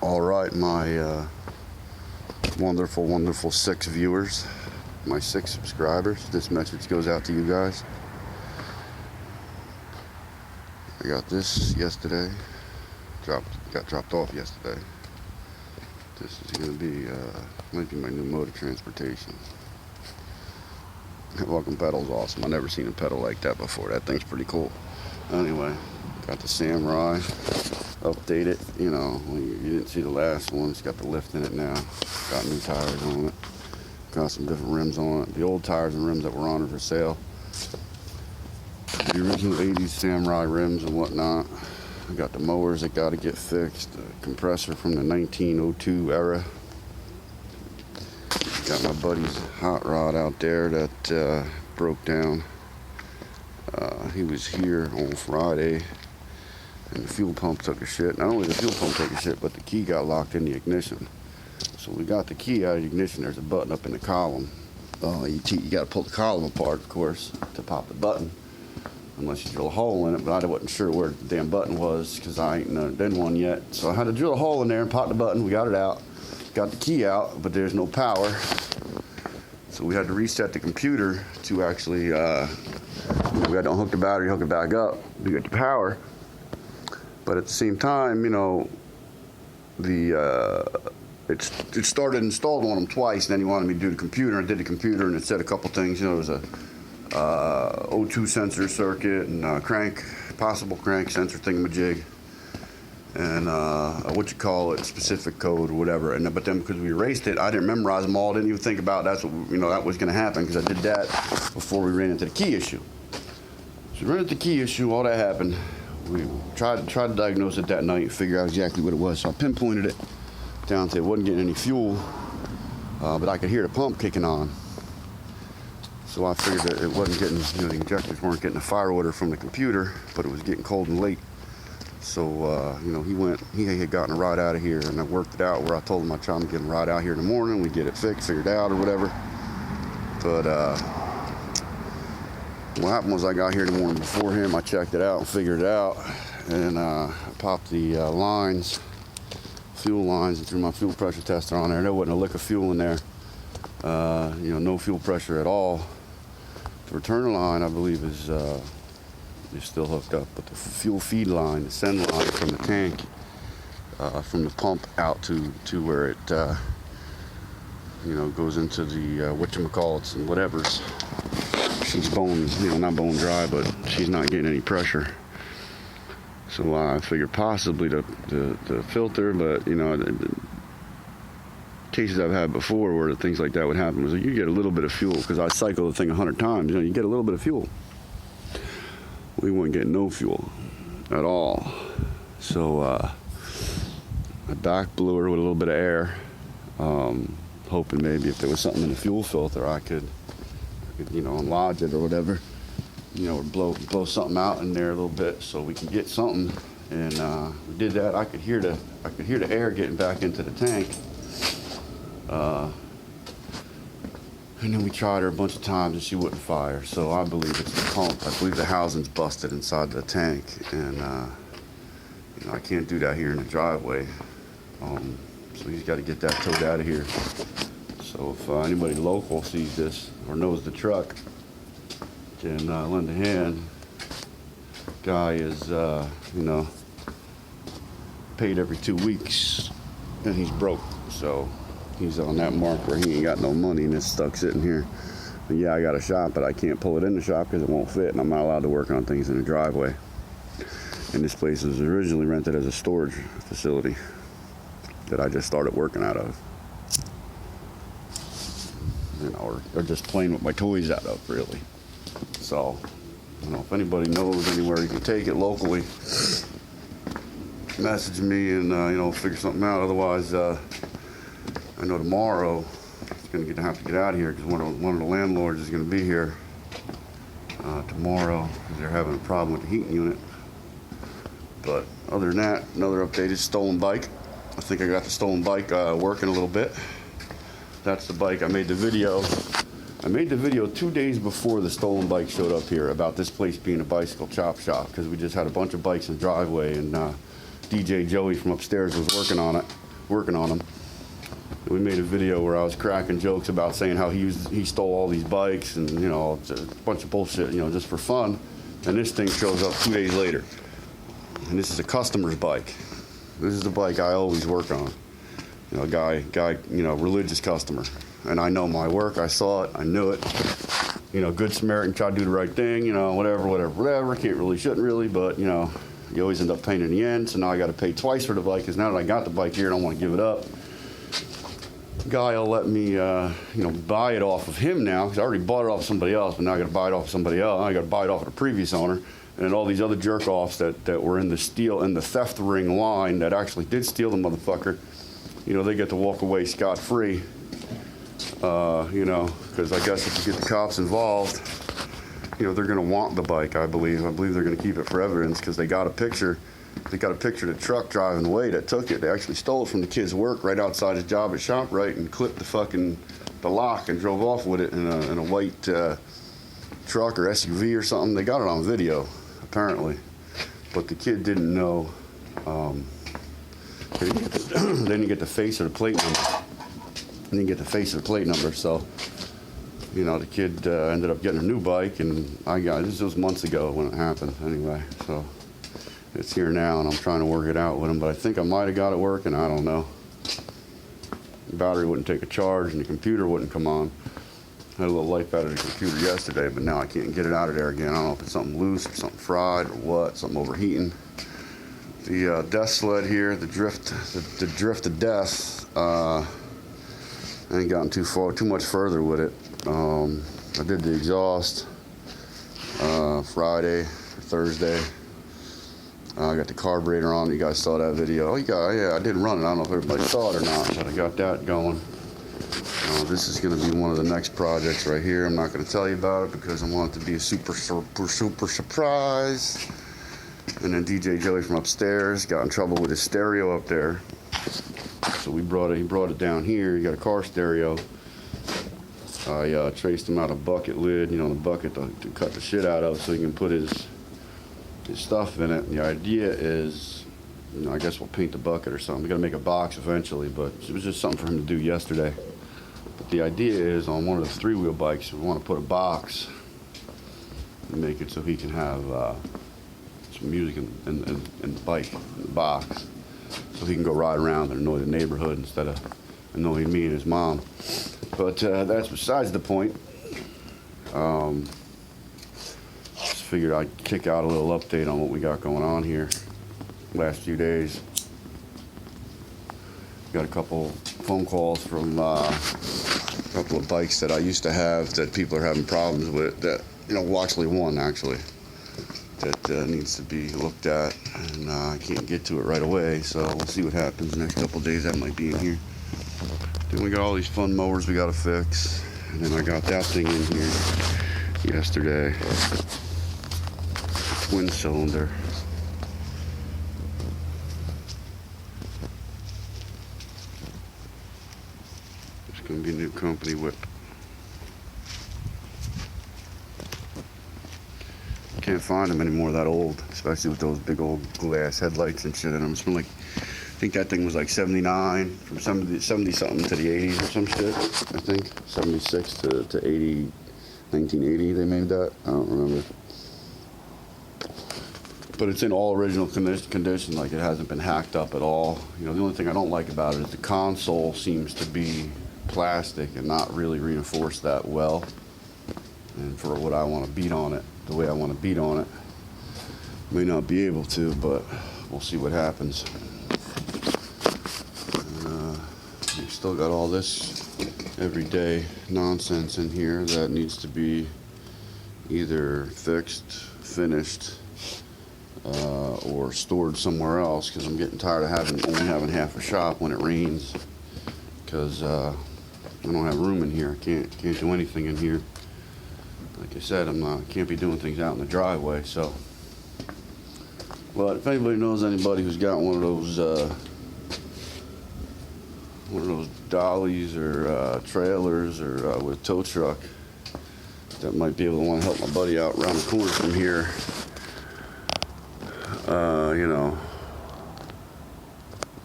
All right, my wonderful 6 viewers, my 6 subscribers. This message goes out to you guys. I got this yesterday. Got dropped off yesterday. This is gonna be might be my new mode of transportation. Welcome pedal's awesome. I've never seen a pedal like that before. That thing's pretty cool. Anyway, got the Samurai. Update it, you know, you didn't see the last one. It's got the lift in it now. Got new tires on it. Got some different rims on it. The old tires and rims that were on it for sale. The original 80s Samurai rims and whatnot. I got the mowers that got to get fixed. The compressor from the 1902 era. Got my buddy's hot rod out there that broke down. He was here on Friday. And the fuel pump took a shit. Not only the fuel pump took a shit, but the key got locked in the ignition. So we got the key out of the ignition. There's a button up in the column. You got to pull the column apart, of course, to pop the button. Unless you drill a hole in it, but I wasn't sure where the damn button was because I ain't done one yet. So I had to drill a hole in there and pop the button. We got it out. Got the key out, but there's no power. So we had to reset the computer to actually, we had to unhook the battery, hook it back up to get the power. But at the same time, you know, it started installed on him twice, and then he wanted me to do the computer. I did the computer, and it said a couple things. You know, there was a O2 sensor circuit and possible crank sensor thingamajig, and specific code or whatever. But then because we erased it, I didn't memorize them all. Didn't even think about that was going to happen because I did that before we ran into the key issue. So we ran into the key issue. All that happened. We tried to diagnose it that night and figure out exactly what it was. So I pinpointed it down to it wasn't getting any fuel, but I could hear the pump kicking on. So I figured that it wasn't getting, the injectors weren't getting a fire order from the computer, but it was getting cold and late. So, he had gotten a ride out of here, and I worked it out where I told him I'd try to get him a ride out here in the morning. We'd get it fixed, figured out, or whatever. But, what happened was I got here the morning before him. I checked it out and figured it out, and I popped the fuel lines, and threw my fuel pressure tester on there. There wasn't a lick of fuel in there. No fuel pressure at all. The return line, I believe, is still hooked up, but the fuel feed line, the send line from the tank, from the pump out to where it goes into the whatchamacallits and whatever's. She's not bone dry, but she's not getting any pressure. So I figured possibly the filter, but the cases I've had before where things like that would happen was you get a little bit of fuel, because I cycle the thing 100 times. You get a little bit of fuel. We weren't getting no fuel at all. So I back blew her with a little bit of air, hoping maybe if there was something in the fuel filter I could enlarge it or whatever, or blow something out in there a little bit so we can get something. And we did that. I could hear the air getting back into the tank. And then we tried her a bunch of times and she wouldn't fire. So I believe it's the pump. I believe the housing's busted inside the tank, and I can't do that here in the driveway. So he's got to get that towed out of here. So if anybody local sees this or knows the truck, can lend a hand. Guy is, paid every 2 weeks, and he's broke. So he's on that mark where he ain't got no money, and it's stuck sitting here. But yeah, I got a shop, but I can't pull it in the shop because it won't fit, and I'm not allowed to work on things in the driveway. And this place was originally rented as a storage facility that I just started working out of. Or just playing with my toys out of, really. So, if anybody knows anywhere you can take it locally, message me and, figure something out. Otherwise, I know tomorrow it's going to have to get out of here because one of the landlords is going to be here tomorrow because they're having a problem with the heating unit. But other than that, another update is stolen bike. I think I got the stolen bike working a little bit. That's the bike. I made the video 2 days before the stolen bike showed up here about this place being a bicycle chop shop, because we just had a bunch of bikes in the driveway, and DJ Joey from upstairs was working on them. And we made a video where I was cracking jokes about saying how he stole all these bikes and, you know, it's a bunch of bullshit, you know, just for fun. And this thing shows up 2 days later. And this is a customer's bike. This is the bike I always work on. You know, guy, you know, religious customer. And I know my work, I saw it, I knew it. You know, good Samaritan, try to do the right thing, you know, whatever. Can't really, shouldn't really, but, you know, you always end up paying in the end. So now I got to pay twice for the bike because now that I got the bike here, I don't want to give it up. Guy will let me, you know, buy it off of him now because I already bought it off somebody else, but now I got to buy it off of somebody else. I got to buy it off of the previous owner, and then all these other jerk offs that were in the theft ring line that actually did steal the motherfucker. You know, they get to walk away scot free. You know, because I guess if you get the cops involved, you know, they're going to want the bike. I believe they're going to keep it for evidence because they got a picture. They got a picture of the truck driving away that took it. They actually stole it from the kid's work right outside his job at ShopRite and clipped the lock and drove off with it in a white truck or SUV or something. They got it on video, apparently. But the kid didn't know. They didn't get the face or the plate number. They didn't get the face or the plate number, so, you know, the kid ended up getting a new bike, and this was months ago when it happened anyway, so. It's here now, and I'm trying to work it out with him, but I think I might have got it working. I don't know. The battery wouldn't take a charge, and the computer wouldn't come on. I had a little life out of the computer yesterday, but now I can't get it out of there again. I don't know if it's something loose or something fried or what, something overheating. The death sled here, the drift of death, I ain't gotten too much further with it. I did the exhaust Friday or Thursday. I got the carburetor on. You guys saw that video. Yeah, I did run it. I don't know if everybody saw it or not, but I got that going. This is going to be one of the next projects right here. I'm not going to tell you about it because I want it to be a super surprise. And then DJ Joey from upstairs got in trouble with his stereo up there. So he brought it down here. He got a car stereo. I traced him out a bucket lid, you know, the bucket to cut the shit out of so he can put his stuff in it. The idea is, you know, I guess we'll paint the bucket or something. We got to make a box eventually, but it was just something for him to do yesterday. But the idea is on one of the 3-wheel bikes, we want to put a box and make it so he can have some music in the bike, in the box, so he can go ride around and annoy the neighborhood instead of annoying me and his mom. But that's besides the point. Just figured I'd kick out a little update on what we got going on here last few days. Got a couple phone calls from a couple of bikes that I used to have that people are having problems with, that, you know, well, actually one actually that needs to be looked at, and I can't get to it right away, so we'll see what happens the next couple of days. That might be in here. Then we got all these fun mowers we got to fix, and then I got that thing in here yesterday. Twin cylinder. It's going to be a new company whip. Can't find them anymore that old, especially with those big old glass headlights and shit in them. It's been like, I think that thing was like 79, from 70 something to the 80s or some shit, I think. 76 to 80, 1980 they made that. I don't remember. But it's in all original condition, like it hasn't been hacked up at all. You know, the only thing I don't like about it is the console seems to be plastic and not really reinforced that well. And for what I want to beat on it, the way I want to beat on it, may not be able to, but we'll see what happens. We've still got all this everyday nonsense in here that needs to be either fixed, finished, or stored somewhere else, because I'm getting tired of only having half a shop when it rains, because I don't have room in here. I can't do anything in here. Like I said, can't be doing things out in the driveway. So, well, if anybody knows anybody who's got one of those dollies or trailers or with a tow truck that might be able to want to help my buddy out around the corner from here, you know,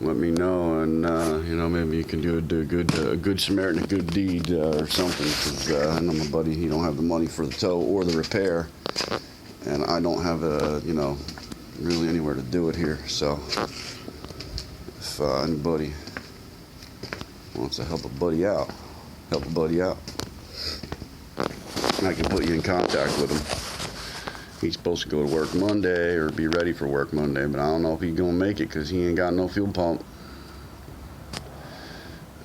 let me know, and you know, maybe you can do a good Samaritan, a good deed or something. Because I know my buddy, he don't have the money for the tow or the repair, and I don't have you know, really anywhere to do it here. So if anybody wants to help a buddy out, I can put you in contact with him. He's supposed to go to work Monday or be ready for work Monday, but I don't know if he's gonna make it because he ain't got no fuel pump.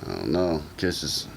I don't know. Kisses.